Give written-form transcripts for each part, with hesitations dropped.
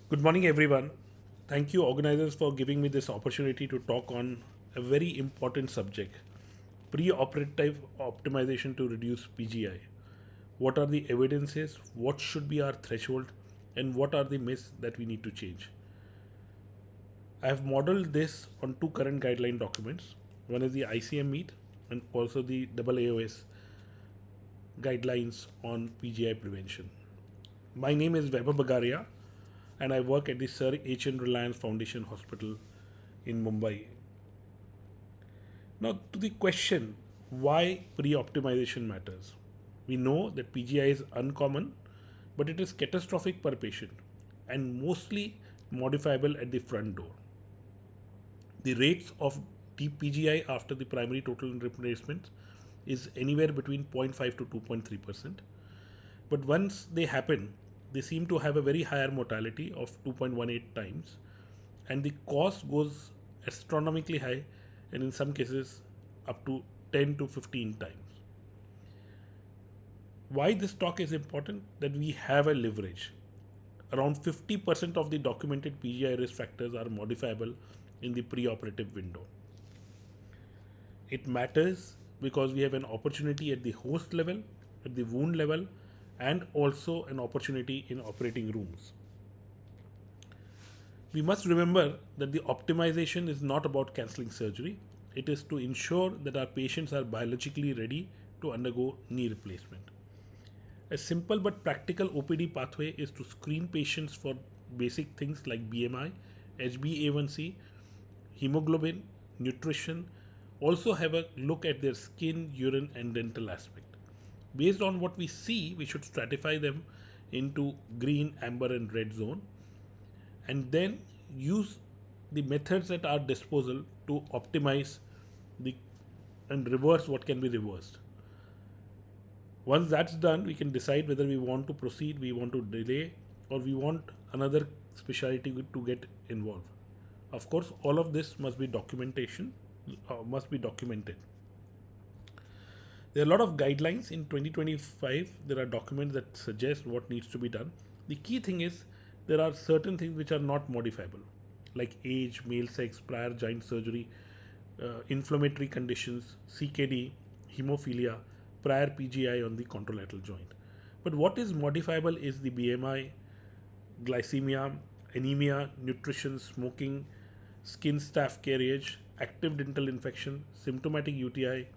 Good morning, everyone. Thank you, organizers, for giving me this opportunity to talk on a very important subject: preoperative optimization to reduce PGI. What are the evidences? What should be our threshold? And what are the myths that we need to change? I have modeled this on two current guideline documents. One is the ICM meet and also the AAOS guidelines on PGI prevention. My name is Vaibhav Bagaria and I work at the Sir H.N. Reliance Foundation Hospital in Mumbai. Now, to the question why pre optimization matters. We know that PGI is uncommon, but it is catastrophic per patient and mostly modifiable at the front door. The rates of deep PGI after the primary total replacement is anywhere between 0.5 to 2.3%. But once they happen, they seem to have a very higher mortality of 2.18 times, and the cost goes astronomically high, and in some cases up to 10 to 15 times. Why this talk is important? That we have a leverage. Around 50% of the documented PGI risk factors are modifiable in the preoperative window. It matters because we have an opportunity at the host level, at the wound level, and also an opportunity in operating rooms. We must remember that the optimization is not about cancelling surgery, it is to ensure that our patients are biologically ready to undergo knee replacement. A simple but practical OPD pathway is to screen patients for basic things like BMI, HbA1c, hemoglobin, nutrition, also have a look at their skin, urine, and dental aspect. Based on what we see, we should stratify them into green, amber, and red zone, and then use the methods at our disposal to optimize the and reverse what can be reversed. Once that's done, we can decide whether we want to proceed, we want to delay, or we want another specialty to get involved. Of course, all of this must be must be documented. There are a lot of guidelines in 2025. There are documents that suggest what needs to be done. The key thing is there are certain things which are not modifiable, like age, male sex, prior joint surgery, inflammatory conditions, CKD, hemophilia, prior PGI on the contralateral joint. But what is modifiable is the BMI, glycaemia, anemia, nutrition, smoking, skin staph carriage, active dental infection, symptomatic UTI,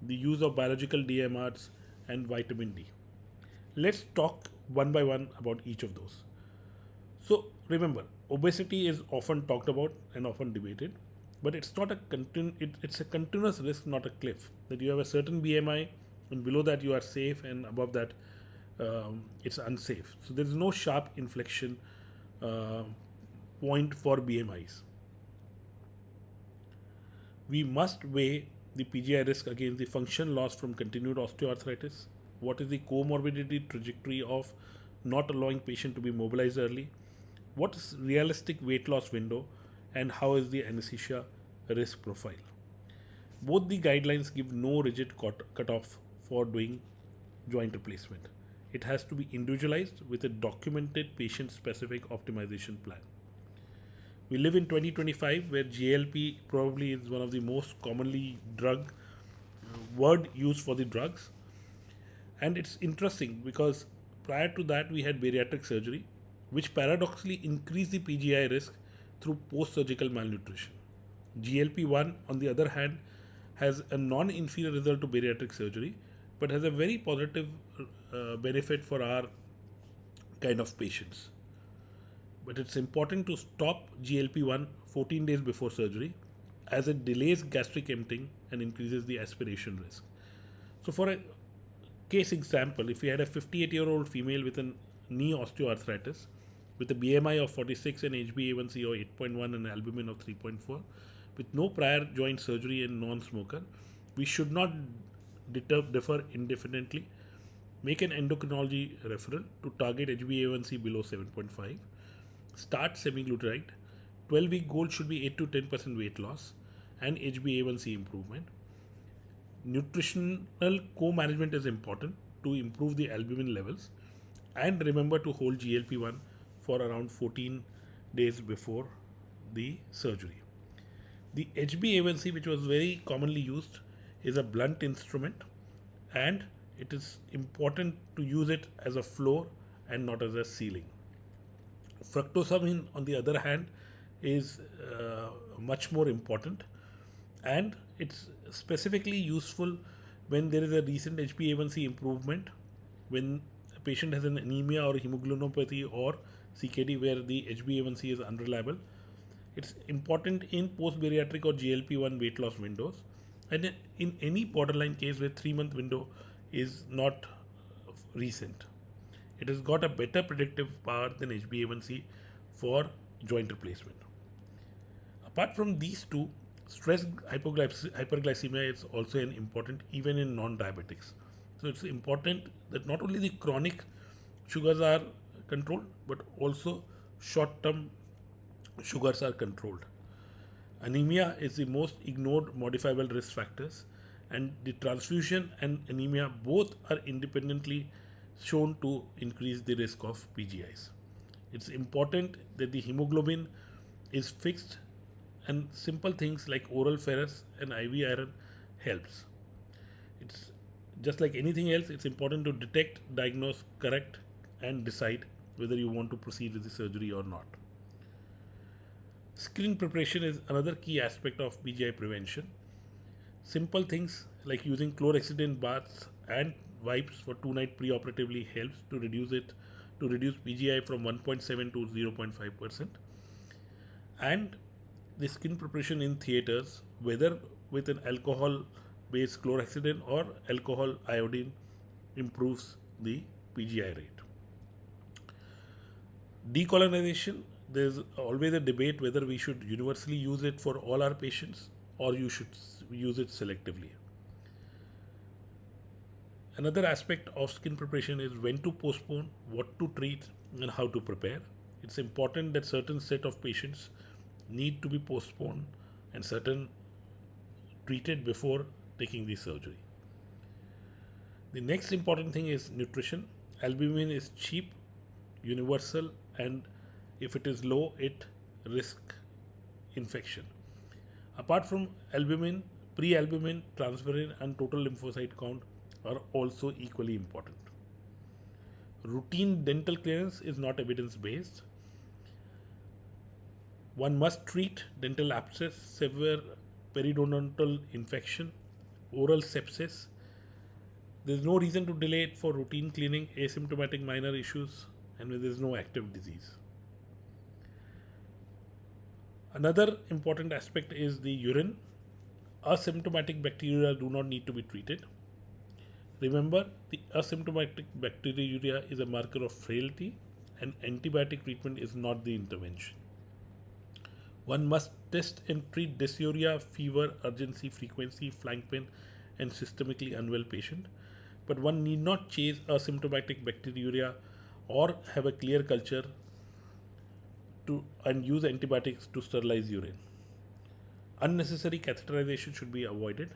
the use of biological DMRs, and vitamin D. Let's talk one by one about each of those. So remember, obesity is often talked about and often debated, but it's not a it's a continuous risk, not a cliff. That you have a certain BMI, and below that you are safe, and above that it's unsafe. So there is no sharp inflection uh, point for BMIs. We must weigh the PGI risk against the function loss from continued osteoarthritis. What is the comorbidity trajectory of not allowing patient to be mobilized early? What is realistic weight loss window, and how is the anesthesia risk profile? Both the guidelines give no rigid cutoff for doing joint replacement. It has to be individualized with a documented patient specific optimization plan. We live in 2025 where GLP probably is one of the most commonly word used for the drugs. And it's interesting because prior to that we had bariatric surgery, which paradoxically increased the PGI risk through post-surgical malnutrition. GLP-1 on the other hand has a non-inferior result to bariatric surgery, but has a very positive benefit for our kind of patients. But it's important to stop GLP-1 14 days before surgery, as it delays gastric emptying and increases the aspiration risk. So for a case example, if we had a 58-year-old female with a knee osteoarthritis with a BMI of 46 and HbA1c of 8.1 and albumin of 3.4 with no prior joint surgery and non-smoker, we should not defer indefinitely. Make an endocrinology referral to target HbA1c below 7.5. Start semaglutide. 12-week goal should be 8 to 10% weight loss and HbA1c improvement. Nutritional co-management is important to improve the albumin levels, and remember to hold GLP-1 for around 14 days before the surgery. The HbA1c, which was very commonly used, is a blunt instrument, and it is important to use it as a floor and not as a ceiling. Fructosamine, on the other hand, is much more important, and it's specifically useful when there is a recent HbA1c improvement, when a patient has an anemia or hemoglobinopathy or CKD where the HbA1c is unreliable. It's important in post-bariatric or GLP-1 weight loss windows, and in any borderline case where 3-month window is not recent. It has got a better predictive power than HbA1c for joint replacement. Apart from these two, stress hyperglycemia is also an important even in non-diabetics. So it's important that not only the chronic sugars are controlled, but also short-term sugars are controlled. Anemia is the most ignored modifiable risk factors, and the transfusion and anemia both are independently shown to increase the risk of PJIs. It's important that the hemoglobin is fixed, and simple things like oral ferrous and IV iron helps. It's just like anything else, it's important to detect, diagnose, correct, and decide whether you want to proceed with the surgery or not. Skin preparation is another key aspect of PJI prevention. Simple things like using chlorhexidine baths and wipes for 2 nights preoperatively helps to reduce PGI from 1.7 to 0.5%. And the skin preparation in theaters, whether with an alcohol based chlorhexidine or alcohol iodine, improves the PGI rate. Decolonization, there's always a debate whether we should universally use it for all our patients or you should use it selectively. Another aspect of skin preparation is when to postpone, what to treat, and how to prepare. It's important that certain set of patients need to be postponed and certain treated before taking the surgery. The next important thing is nutrition. Albumin is cheap, universal, and if it is low, it risks infection. Apart from albumin, pre-albumin, transferrin, and total lymphocyte count are also equally important. Routine dental clearance is not evidence-based. One must treat dental abscess, severe periodontal infection, oral sepsis. There is no reason to delay it for routine cleaning, asymptomatic minor issues, and when there is no active disease. Another important aspect is the urine. Asymptomatic bacteria do not need to be treated. Remember, the asymptomatic bacteriuria is a marker of frailty, and antibiotic treatment is not the intervention. One must test and treat dysuria, fever, urgency, frequency, flank pain, and systemically unwell patient, but one need not chase asymptomatic bacteriuria or have a clear culture and use antibiotics to sterilize urine. Unnecessary catheterization should be avoided,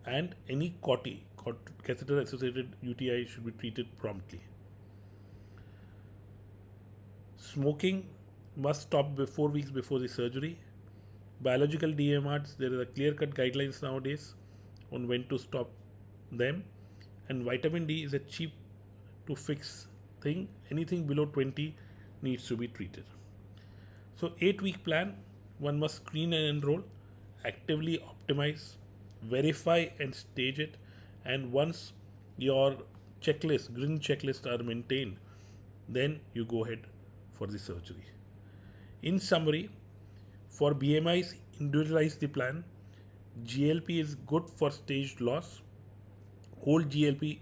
and any catheter associated UTI should be treated promptly. Smoking must stop 4 weeks before the surgery. Biological DMRs, there is a clear-cut guidelines nowadays on when to stop them, and vitamin D is a cheap to fix thing. Anything below 20 needs to be treated. So 8-week plan, one must screen and enroll, actively optimize, verify and stage it, and once your green checklist are maintained, then you go ahead for the surgery. In summary, for BMIs, individualize the plan. GLP is good for staged loss. Hold GLP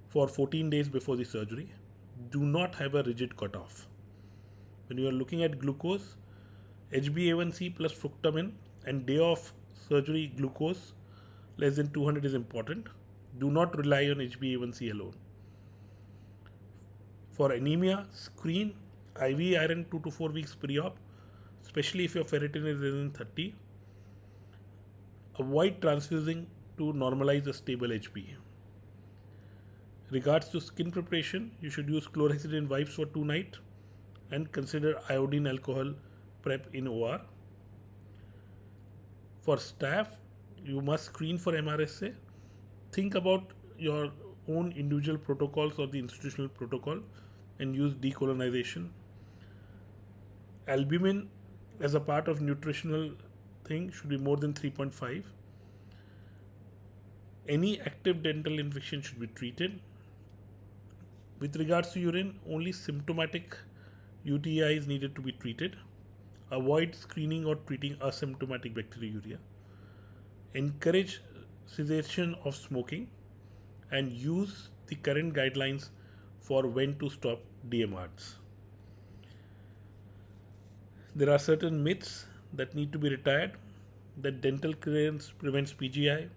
for 14 days before the surgery. Do not have a rigid cutoff. When you are looking at glucose, HbA1c plus fructosamine and day of surgery glucose less than 200 is important. Do not rely on HbA1c alone. For anemia, screen IV iron 2 to 4 weeks pre-op, especially if your ferritin is in 30. Avoid transfusing to normalize a stable HbA. Regards to skin preparation, you should use chlorhexidine wipes for 2 nights and consider iodine alcohol prep in OR. For staff, you must screen for MRSA. Think about your own individual protocols or the institutional protocol and use decolonization. Albumin as a part of nutritional thing should be more than 3.5. Any active dental infection should be treated. With regards to urine, only symptomatic UTI is needed to be treated. Avoid screening or treating asymptomatic bacteriuria. Encourage cessation of smoking and use the current guidelines for when to stop DMRs. There are certain myths that need to be retired, that dental clearance prevents PJI.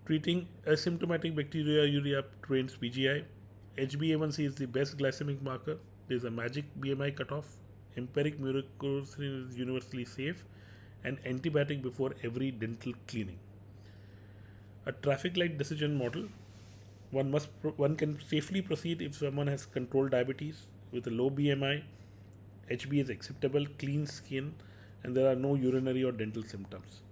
Treating asymptomatic bacteriuria prevents PJI. HbA1c is the best glycaemic marker. There is a magic BMI cutoff. Empiric muricosine is universally safe, and antibiotic before every dental cleaning. A traffic light decision model. One can safely proceed if someone has controlled diabetes with a low BMI, HB is acceptable, clean skin, and there are no urinary or dental symptoms.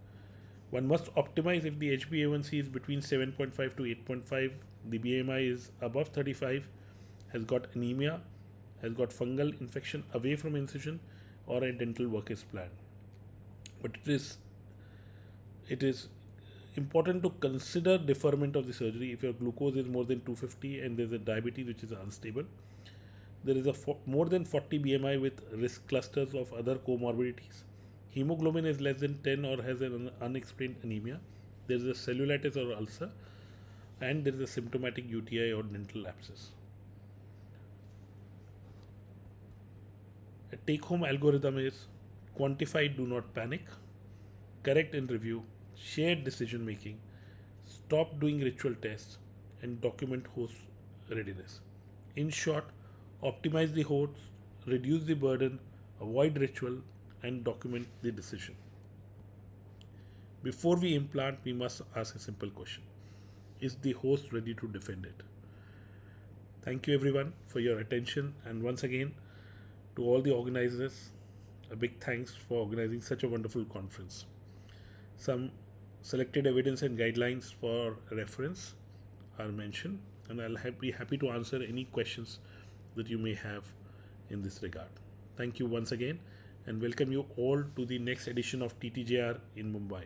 One must optimize if the HbA1c is between 7.5 to 8.5, the BMI is above 35, has got anemia, has got fungal infection away from incision, or a dental work is planned. But it is important to consider deferment of the surgery if your glucose is more than 250 and there's a diabetes which is unstable. There is a more than 40 BMI with risk clusters of other comorbidities. Hemoglobin is less than 10 or has an unexplained anemia. There is a cellulitis or ulcer, and there is a symptomatic UTI or dental abscess. A take-home algorithm is quantify, do not panic, correct and review, shared decision making, stop doing ritual tests, and document host readiness. In short, optimize the host, reduce the burden, avoid ritual, and document the decision. Before we implant, we must ask a simple question. Is the host ready to defend it? Thank you everyone for your attention, and once again, to all the organizers, a big thanks for organizing such a wonderful conference. Some selected evidence and guidelines for reference are mentioned, and I'll be happy to answer any questions that you may have in this regard. Thank you once again, and welcome you all to the next edition of TTJR in Mumbai.